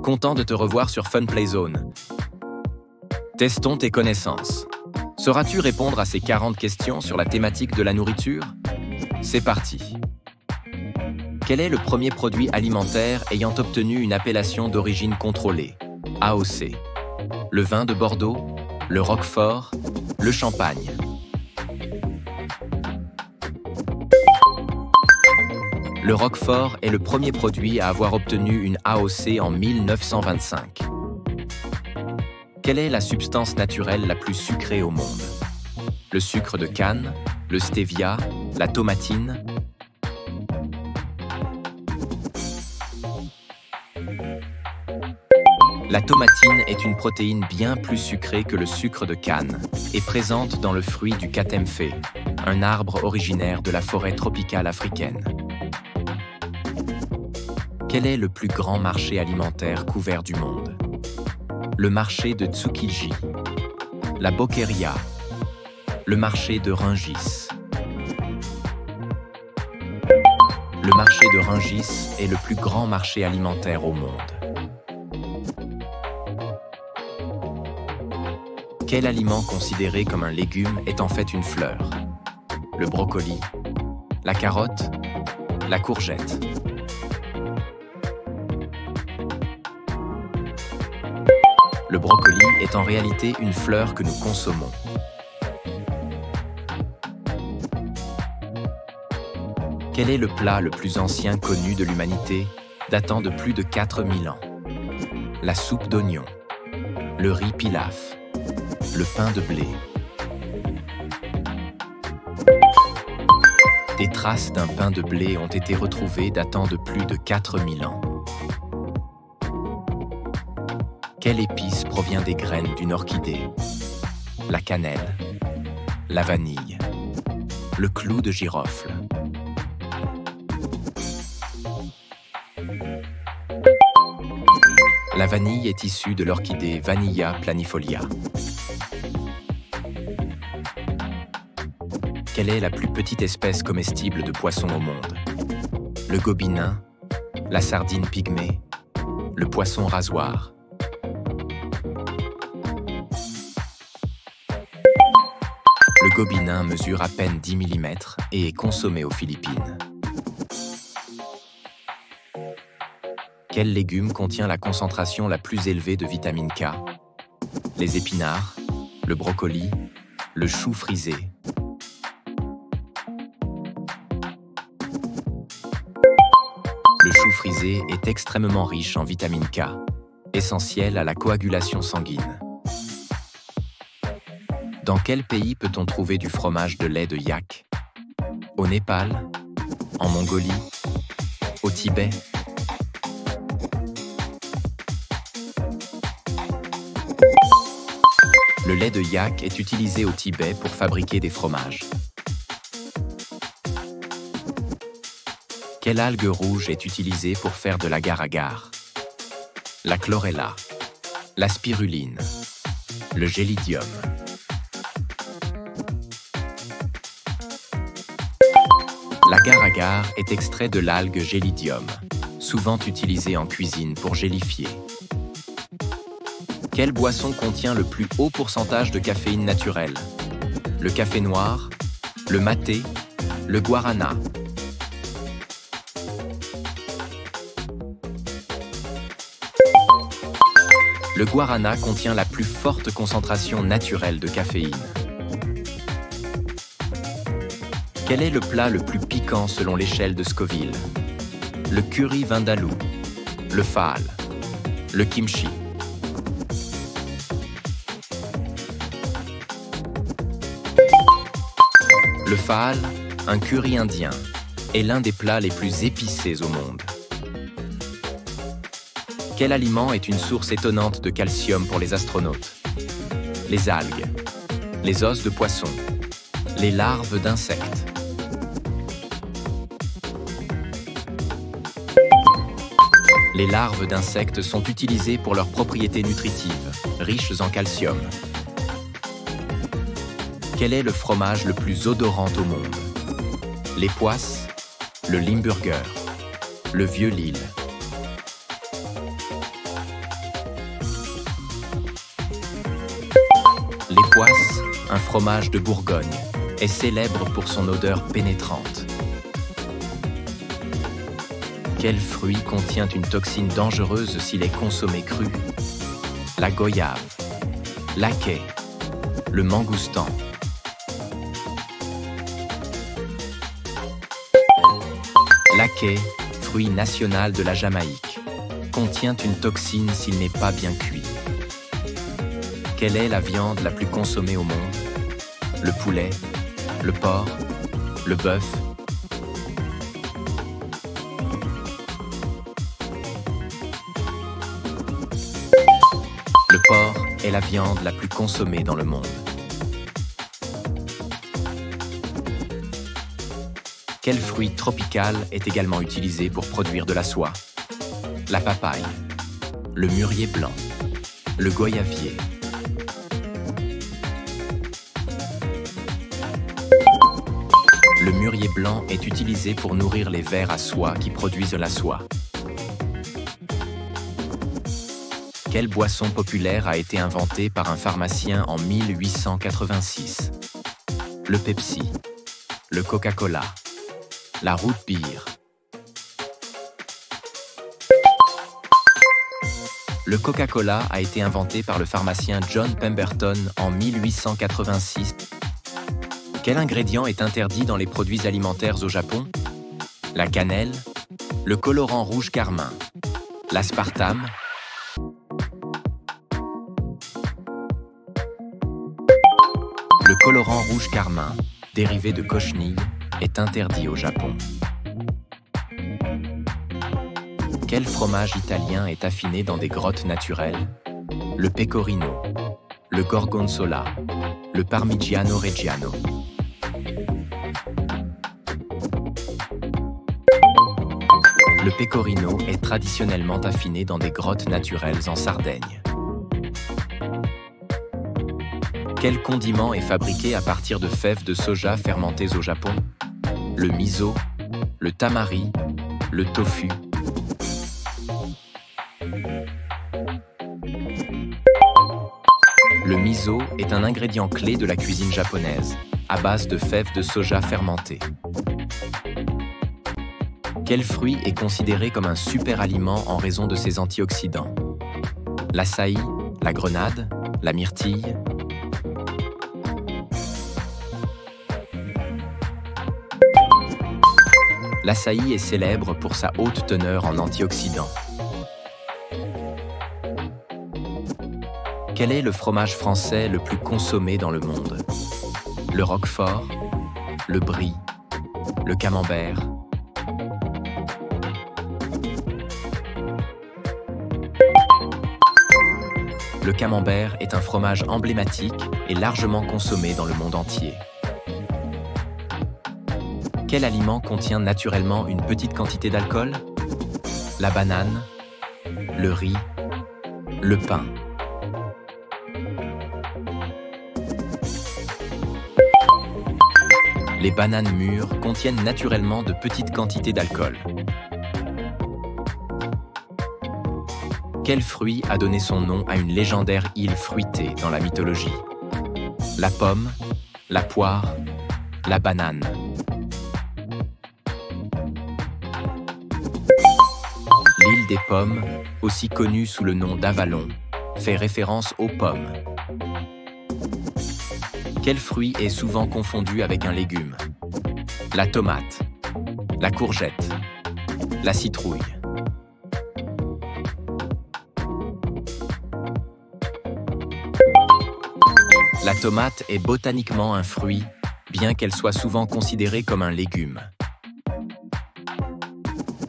Content de te revoir sur Funplay Zone. Testons tes connaissances. Sauras-tu répondre à ces 40 questions sur la thématique de la nourriture? C'est parti. Quel est le premier produit alimentaire ayant obtenu une appellation d'origine contrôlée, AOC? Le vin de Bordeaux, le roquefort, le champagne. Le roquefort est le premier produit à avoir obtenu une AOC en 1925. Quelle est la substance naturelle la plus sucrée au monde? Le sucre de canne, le stevia, la tomatine. La tomatine est une protéine bien plus sucrée que le sucre de canne et présente dans le fruit du katemfé, un arbre originaire de la forêt tropicale africaine. Quel est le plus grand marché alimentaire couvert du monde? Le marché de Tsukiji, la Boqueria, le marché de Rungis. Le marché de Rungis est le plus grand marché alimentaire au monde. Quel aliment considéré comme un légume est en fait une fleur? Le brocoli, la carotte, la courgette. Le brocoli est en réalité une fleur que nous consommons. Quel est le plat le plus ancien connu de l'humanité, datant de plus de 4000 ans? La soupe d'oignon, le riz pilaf, le pain de blé. Des traces d'un pain de blé ont été retrouvées datant de plus de 4000 ans. Quelle épice provient des graines d'une orchidée? La cannelle, la vanille, le clou de girofle. La vanille est issue de l'orchidée Vanilla planifolia. Quelle est la plus petite espèce comestible de poisson au monde? Le gobineau, la sardine pygmée, le poisson rasoir. Le gobineau mesure à peine 10 mm et est consommé aux Philippines. Quel légume contient la concentration la plus élevée de vitamine K? Les épinards, le brocoli, le chou frisé. Le chou frisé est extrêmement riche en vitamine K, essentielle à la coagulation sanguine. Dans quel pays peut-on trouver du fromage de lait de yak? Au Népal? En Mongolie? Au Tibet? Le lait de yak est utilisé au Tibet pour fabriquer des fromages. Quelle algue rouge est utilisée pour faire de l'agar-agar? La chlorella, la spiruline, le gélidium. L'agar-agar est extrait de l'algue gélidium, souvent utilisée en cuisine pour gélifier. Quelle boisson contient le plus haut pourcentage de caféine naturelle? Le café noir, le maté, le guarana. Le guarana contient la plus forte concentration naturelle de caféine. Quel est le plat le plus piquant selon l'échelle de Scoville? Le curry vindaloo, le phaal, le kimchi. Le phaal, un curry indien, est l'un des plats les plus épicés au monde. Quel aliment est une source étonnante de calcium pour les astronautes? Les algues, les os de poisson, les larves d'insectes. Les larves d'insectes sont utilisées pour leurs propriétés nutritives, riches en calcium. Quel est le fromage le plus odorant au monde? Les poisses, le Limburger, le Vieux-Lille. poisse, un fromage de Bourgogne, est célèbre pour son odeur pénétrante. Quel fruit contient une toxine dangereuse s'il est consommé cru? La goyave, l'aquet, le mangoustan. L'aquet, fruit national de la Jamaïque, contient une toxine s'il n'est pas bien cuit. Quelle est la viande la plus consommée au monde? Le poulet, le porc, le bœuf. Le porc est la viande la plus consommée dans le monde. Quel fruit tropical est également utilisé pour produire de la soie? La papaye, le mûrier blanc, le goyavier. Le mûrier blanc est utilisé pour nourrir les vers à soie qui produisent la soie. Quelle boisson populaire a été inventée par un pharmacien en 1886? Le Pepsi, le Coca-Cola, la root beer. Le Coca-Cola a été inventé par le pharmacien John Pemberton en 1886. Quel ingrédient est interdit dans les produits alimentaires au Japon? La cannelle, le colorant rouge carmin, l'aspartame. Le colorant rouge carmin, dérivé de cochenille, est interdit au Japon. Quel fromage italien est affiné dans des grottes naturelles? Le pecorino, le gorgonzola, le parmigiano reggiano. Le pecorino est traditionnellement affiné dans des grottes naturelles en Sardaigne. Quel condiment est fabriqué à partir de fèves de soja fermentées au Japon? Le miso, le tamari, le tofu. Le miso est un ingrédient clé de la cuisine japonaise, à base de fèves de soja fermentées. Quel fruit est considéré comme un super aliment en raison de ses antioxydants? L'açaï, la grenade, la myrtille. L'açaï est célèbre pour sa haute teneur en antioxydants. Quel est le fromage français le plus consommé dans le monde? Le roquefort, le brie, le camembert. Le camembert est un fromage emblématique et largement consommé dans le monde entier. Quel aliment contient naturellement une petite quantité d'alcool? La banane, le riz, le pain. Les bananes mûres contiennent naturellement de petites quantités d'alcool. Quel fruit a donné son nom à une légendaire île fruitée dans la mythologie? La pomme, la poire, la banane. L'île des pommes, aussi connue sous le nom d'Avalon, fait référence aux pommes. Quel fruit est souvent confondu avec un légume? La tomate, la courgette, la citrouille. La tomate est botaniquement un fruit, bien qu'elle soit souvent considérée comme un légume.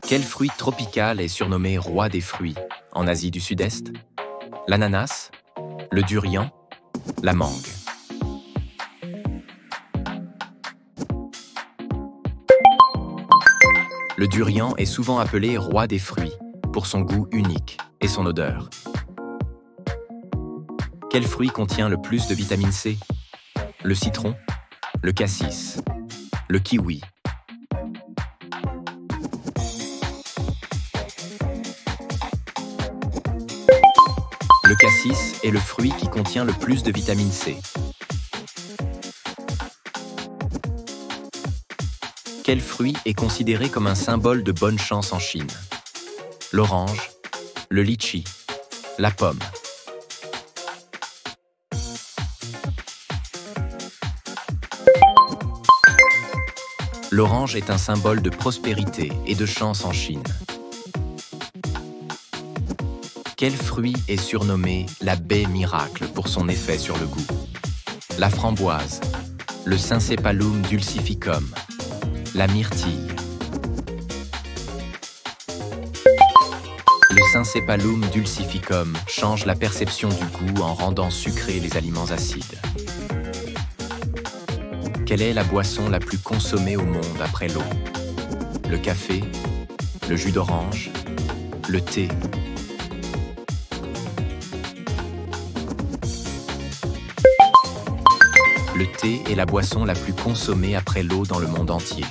Quel fruit tropical est surnommé roi des fruits en Asie du Sud-Est? L'ananas, le durian, la mangue. Le durian est souvent appelé roi des fruits pour son goût unique et son odeur. Quel fruit contient le plus de vitamine C? Le citron, le cassis, le kiwi. Le cassis est le fruit qui contient le plus de vitamine C. Quel fruit est considéré comme un symbole de bonne chance en Chine? L'orange, le litchi, la pomme. L'orange est un symbole de prospérité et de chance en Chine. Quel fruit est surnommé la baie miracle pour son effet sur le goût? La framboise, le Syncephalum dulcificum, la myrtille. Le Syncephalum dulcificum change la perception du goût en rendant sucrés les aliments acides. Quelle est la boisson la plus consommée au monde après l'eau? Le café, le jus d'orange, le thé. Le thé est la boisson la plus consommée après l'eau dans le monde entier.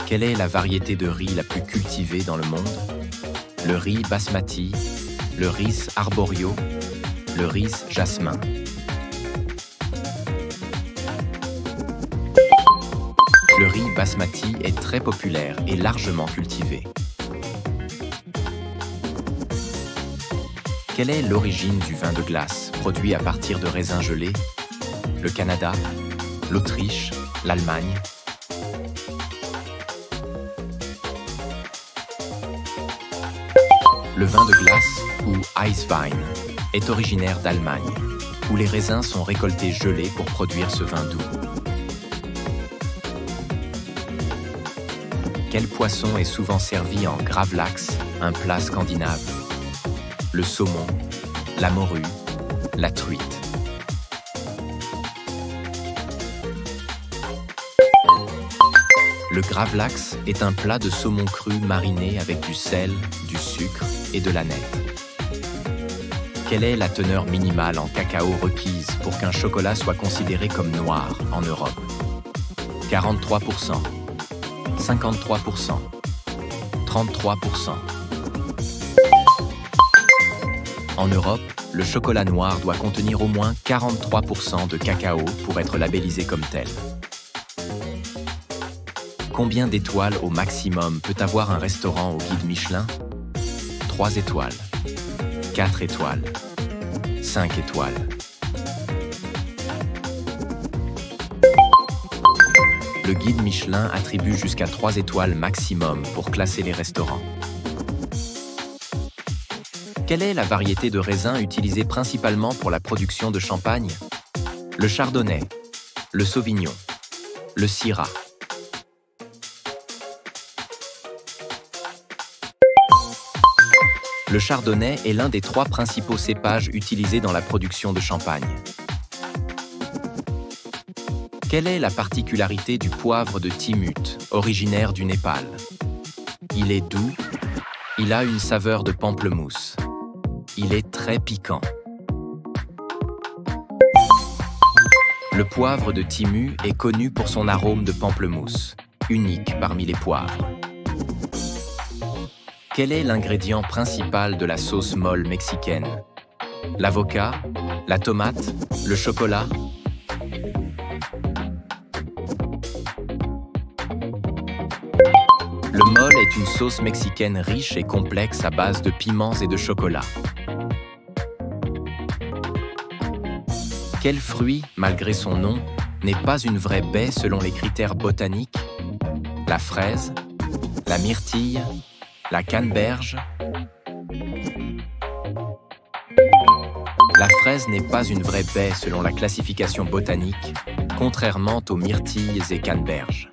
Quelle est la variété de riz la plus cultivée dans le monde? Le riz basmati, le riz arborio, le riz jasmin. Le riz basmati est très populaire et largement cultivé. Quelle est l'origine du vin de glace, produit à partir de raisins gelés? Le Canada, l'Autriche, l'Allemagne. Le vin de glace, ou Eiswein, est originaire d'Allemagne, où les raisins sont récoltés gelés pour produire ce vin doux. Quel poisson est souvent servi en gravlax, un plat scandinave? Le saumon, la morue, la truite. Le gravlax est un plat de saumon cru mariné avec du sel, du sucre et de la nette. Quelle est la teneur minimale en cacao requise pour qu'un chocolat soit considéré comme noir en Europe? 43%, 53%, 33%. En Europe, le chocolat noir doit contenir au moins 43% de cacao pour être labellisé comme tel. Combien d'étoiles au maximum peut avoir un restaurant au guide Michelin? 3 étoiles, 4 étoiles, 5 étoiles. Le guide Michelin attribue jusqu'à 3 étoiles maximum pour classer les restaurants. Quelle est la variété de raisin utilisée principalement pour la production de champagne? Le chardonnay, le sauvignon, le syrah. Le chardonnay est l'un des 3 principaux cépages utilisés dans la production de champagne. Quelle est la particularité du poivre de Timut, originaire du Népal? Il est doux, il a une saveur de pamplemousse. Il est très piquant. Le poivre de Timu est connu pour son arôme de pamplemousse, unique parmi les poivres. Quel est l'ingrédient principal de la sauce molle mexicaine? L'avocat, la tomate, le chocolat? Le mole est une sauce mexicaine riche et complexe à base de piments et de chocolat. Quel fruit, malgré son nom, n'est pas une vraie baie selon les critères botaniques? La fraise, la myrtille, la canneberge. La fraise n'est pas une vraie baie selon la classification botanique, contrairement aux myrtilles et canneberges.